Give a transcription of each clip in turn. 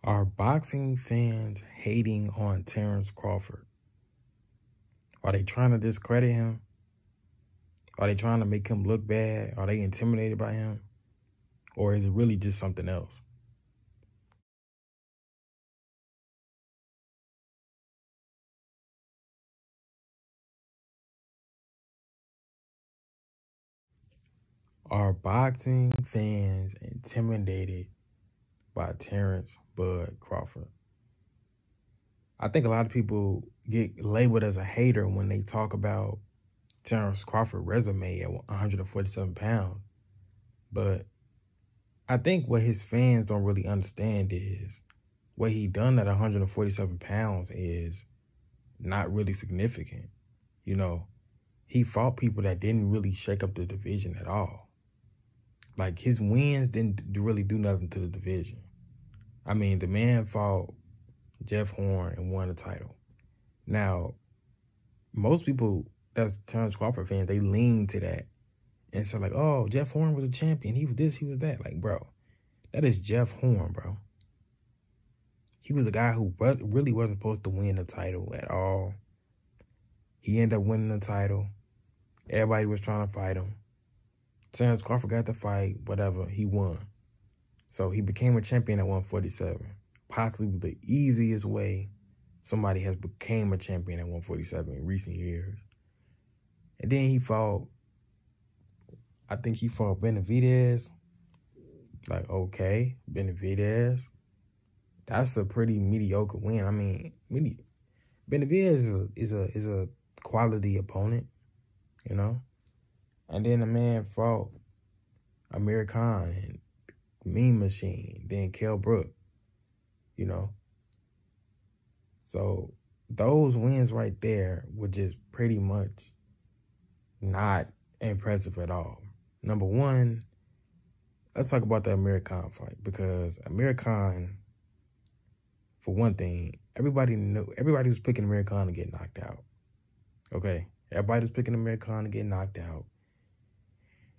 Are boxing fans hating on Terence Crawford? Are they trying to discredit him? Are they trying to make him look bad? Are they intimidated by him? Or is it really just something else? Are boxing fans intimidated by Terence Bud Crawford? I think a lot of people get labeled as a hater when they talk about Terence Crawford's resume at 147 pounds. But I think what his fans don't really understand is what he done at 147 pounds is not really significant. You know, he fought people that didn't really shake up the division at all. Like, his wins didn't really do nothing to the division. I mean, the man fought Jeff Horn and won the title. Now, most people that's Terence Crawford fans, they lean to that and say like, oh, Jeff Horn was a champion. He was this, he was that. Like, bro, that is Jeff Horn, bro. He was a guy who really wasn't supposed to win the title at all. He ended up winning the title. Everybody was trying to fight him. Terence Crawford got the fight, whatever, he won. So he became a champion at 147. Possibly the easiest way somebody has became a champion at 147 in recent years. And then he fought, I think he fought Benavidez. Like, okay, Benavidez. That's a pretty mediocre win. I mean, Benavidez is a quality opponent, you know? And then the man fought Amir Khan and Mean Machine, then Kell Brook, you know? So those wins right there were just pretty much not impressive at all. Number one, let's talk about the Amir Khan fight, because Amir Khan, for one thing, everybody was picking Amir Khan to get knocked out. Okay? Everybody was picking Amir Khan to get knocked out.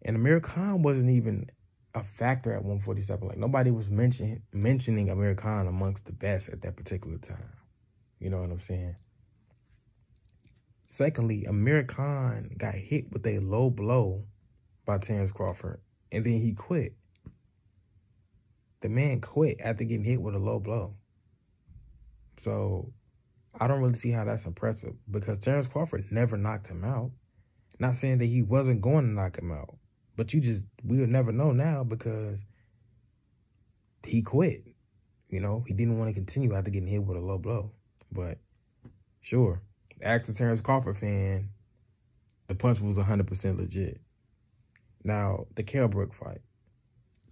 And Amir Khan wasn't even a factor at 147. Like, nobody was mentioning Amir Khan amongst the best at that particular time. You know what I'm saying? Secondly, Amir Khan got hit with a low blow by Terence Crawford, and then he quit. The man quit after getting hit with a low blow. So I don't really see how that's impressive, because Terence Crawford never knocked him out. Not saying that he wasn't going to knock him out, but we'll never know now because he quit. You know, he didn't want to continue after getting hit with a low blow. But sure, ask a Terence Crawford fan, the punch was 100% legit. Now, the Kell Brook fight.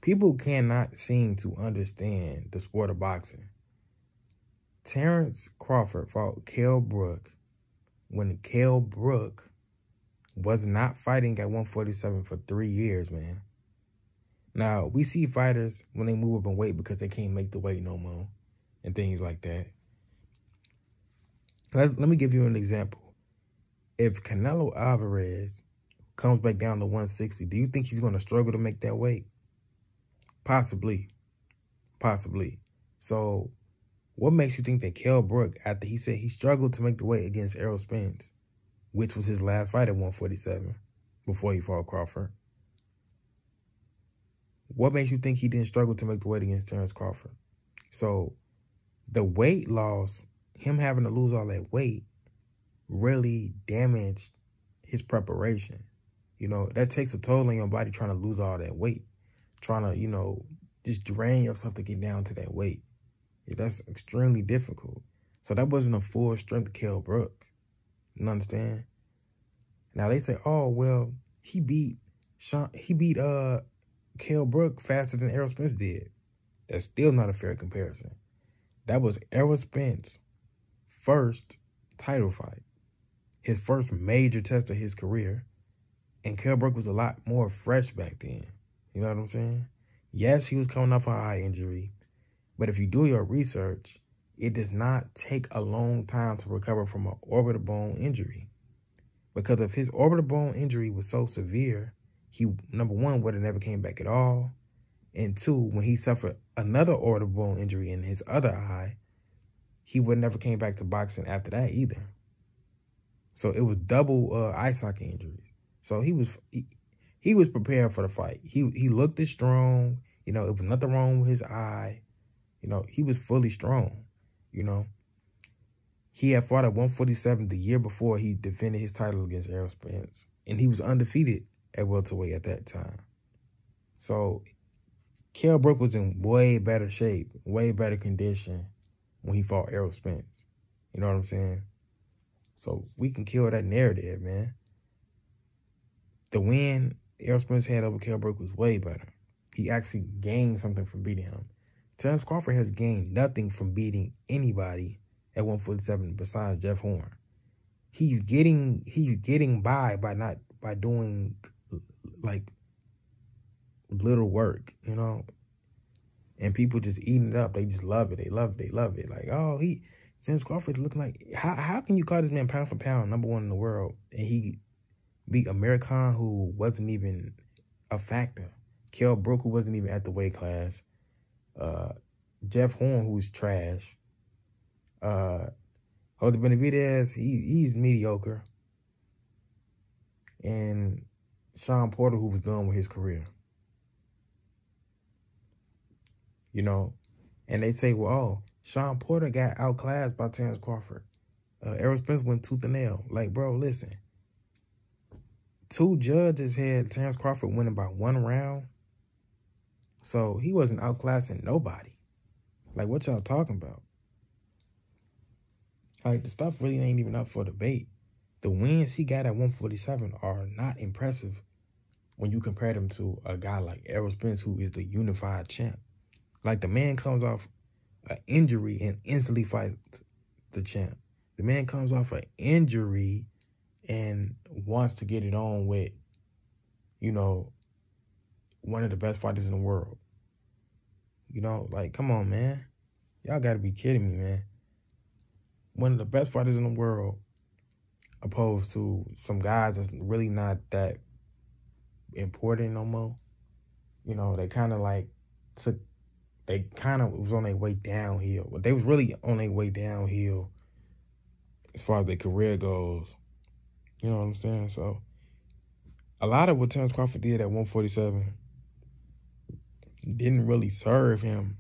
People cannot seem to understand the sport of boxing. Terence Crawford fought Kell Brook when Kell Brook was not fighting at 147 for 3 years, man. Now, we see fighters when they move up in weight because they can't make the weight no more and things like that. Let me give you an example. If Canelo Alvarez comes back down to 160, do you think he's going to struggle to make that weight? Possibly. Possibly. So what makes you think that Kell Brook, after he said he struggled to make the weight against ERROL Spence, which was his last fight at 147 before he fought Crawford, what makes you think he didn't struggle to make the weight against Terence Crawford? So the weight loss, him having to lose all that weight, really damaged his preparation. You know, that takes a toll on your body trying to lose all that weight, trying to, you know, just drain yourself to get down to that weight. That's extremely difficult. So that wasn't a full strength Kell Brook. You understand? Now they say, oh, well, he beat Kell Brook faster than ERROL Spence did. That's still not a fair comparison. That was ERROL Spence's first title fight, his first major test of his career, and Kell Brook was a lot more fresh back then. You know what I'm saying? Yes, he was coming off an eye injury, but if you do your research, it does not take a long time to recover from an orbital bone injury. Because if his orbital bone injury was so severe, he, number one, would have never came back at all. And 2, when he suffered another orbital bone injury in his other eye, he would never came back to boxing after that either. So it was double eye socket injuries. So he was prepared for the fight. He looked as strong. You know, it was nothing wrong with his eye. You know, he was fully strong. You know, he had fought at 147 the year before he defended his title against ERROL Spence, and he was undefeated at welterweight at that time. So Kell Brook was in way better shape, way better condition when he fought ERROL Spence. You know what I'm saying? So we can kill that narrative, man. The win ERROL Spence had over Kell Brook was way better. He actually gained something from beating him. Terence Crawford has gained nothing from beating anybody at 147 besides Jeff Horn. He's getting by doing like little work, you know. And people just eating it up. They just love it. They love it. They love it. Like, oh, Terence Crawford's looking like, how can you call this man pound for pound #1 in the world and he beat Amir Khan, who wasn't even a factor, Kell Brook, who wasn't even at the weight class, Jeff Horn, who's trash, Jose Benavidez, he's mediocre, and Sean Porter, who was done with his career. You know, and they say, well, oh, Sean Porter got outclassed by Terence Crawford. ERROL Spence went tooth and nail. Like, bro, listen. 2 judges had Terence Crawford winning by 1 round. So he wasn't outclassing nobody. Like, what y'all talking about? Like, the stuff really ain't even up for debate. The wins he got at 147 are not impressive when you compare them to a guy like ERROL Spence, who is the unified champ. Like, the man comes off an injury and instantly fights the champ. The man comes off an injury and wants to get it on with, you know, one of the best fighters in the world. You know, like, come on, man. Y'all got to be kidding me, man. One of the best fighters in the world opposed to some guys that's really not that important no more. You know, they kind of like was on their way downhill. They was really on their way downhill as far as their career goes. You know what I'm saying? So a lot of what Terence Crawford did at 147 didn't really serve him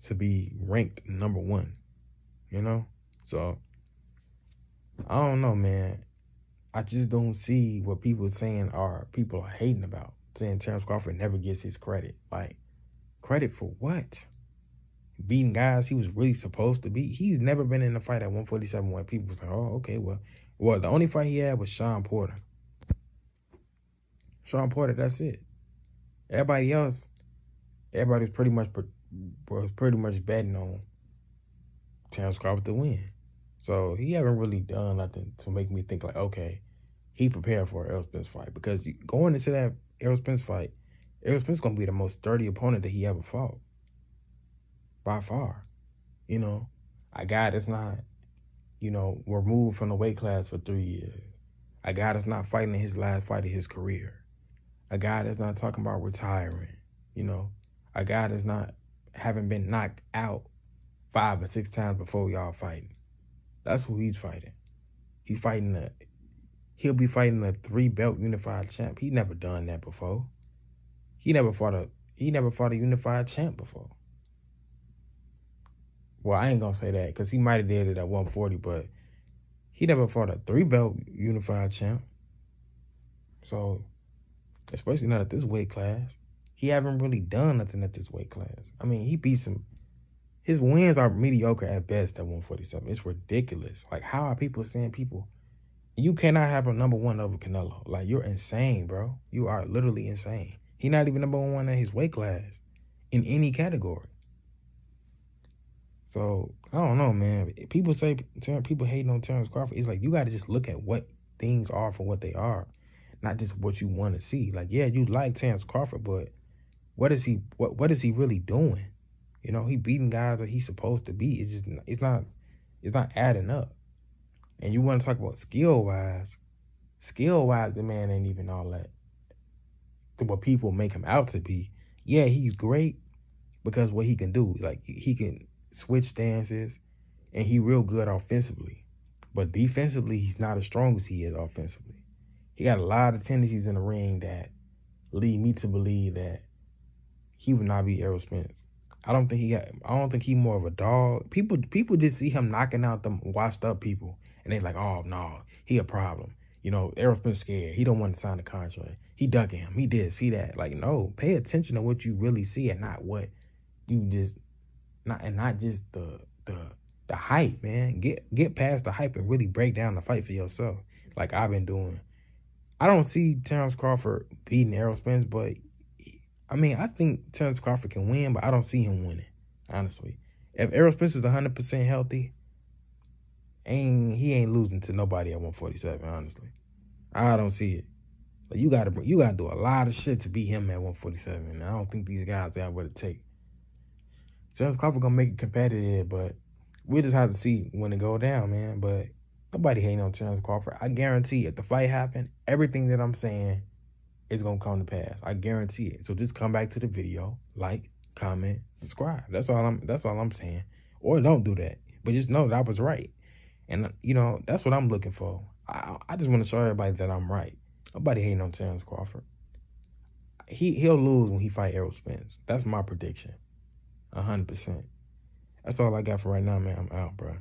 to be ranked #1, you know? So I don't know, man. I just don't see what people are hating about, saying Terence Crawford never gets his credit. Like, credit for what? Beating guys he was really supposed to beat. He's never been in a fight at 147 where people was like, oh, okay, well, the only fight he had was Sean Porter. Sean Porter, that's it. Everybody else, was pretty much betting on Terence Crawford to win. So he haven't really done nothing to make me think like, okay, he prepared for an ERROL Spence fight. Because going into that ERROL Spence fight, ERROL Spence going to be the most sturdy opponent that he ever fought. By far. You know, a guy that's not, you know, removed from the weight class for 3 years. A guy that's not fighting in his last fight of his career. A guy that's not talking about retiring, you know. A guy that's not having been knocked out 5 or 6 times before y'all fighting. That's who he's fighting. He'll be fighting a 3-belt unified champ. He never done that before. He never fought a unified champ before. Well, I ain't gonna say that because he might have did it at 140, but he never fought a 3-belt unified champ. So, especially not at this weight class. He haven't really done nothing at this weight class. I mean, he beat some. His wins are mediocre at best at 147. It's ridiculous. Like, how are people saying you cannot have a #1 over Canelo? Like, you're insane, bro. You are literally insane. He's not even #1 at his weight class in any category. So, I don't know, man. People hating on Terence Crawford. It's like, you got to just look at what things are for what they are, not just what you want to see. Like, yeah, you like Terence Crawford, but what is he really doing? You know, he beating guys that he's supposed to beat. It's not adding up. And you want to talk about skill-wise, the man ain't even all that. What people make him out to be. Yeah, he's great because what he can do, like he can switch stances and he real good offensively. But defensively, he's not as strong as he is offensively. He got a lot of tendencies in the ring that lead me to believe that he would not be ERROL SPENCE. I don't think he more of a dog. People just see him knocking out them washed up people, and they like, oh no, he a problem. You know, ERROL SPENCE scared. He don't want to sign the contract. He ducking him. He did see that. Like, no, pay attention to what you really see and not what you just not just the hype, man. Get past the hype and really break down the fight for yourself, like I've been doing. I don't see Terence Crawford beating ERROL SPENCE, but I mean, I think Terence Crawford can win, but I don't see him winning, honestly. If ERROL SPENCE is 100% healthy, he ain't losing to nobody at 147, honestly. I don't see it. Like, you gotta do a lot of shit to beat him at 147, and I don't think these guys got what it take. Terence Crawford gonna make it competitive, but we'll just have to see when it go down, man. But nobody hating on Terence Crawford. I guarantee if the fight happen, everything that I'm saying is gonna come to pass. I guarantee it. So just come back to the video, like, comment, subscribe. That's all I'm saying. Or don't do that. But just know that I was right. And you know, that's what I'm looking for. I just want to show everybody that I'm right. Nobody hating on Terence Crawford. He'll lose when he fight ERROL SPENCE. That's my prediction. 100%. That's all I got for right now, man. I'm out, bro.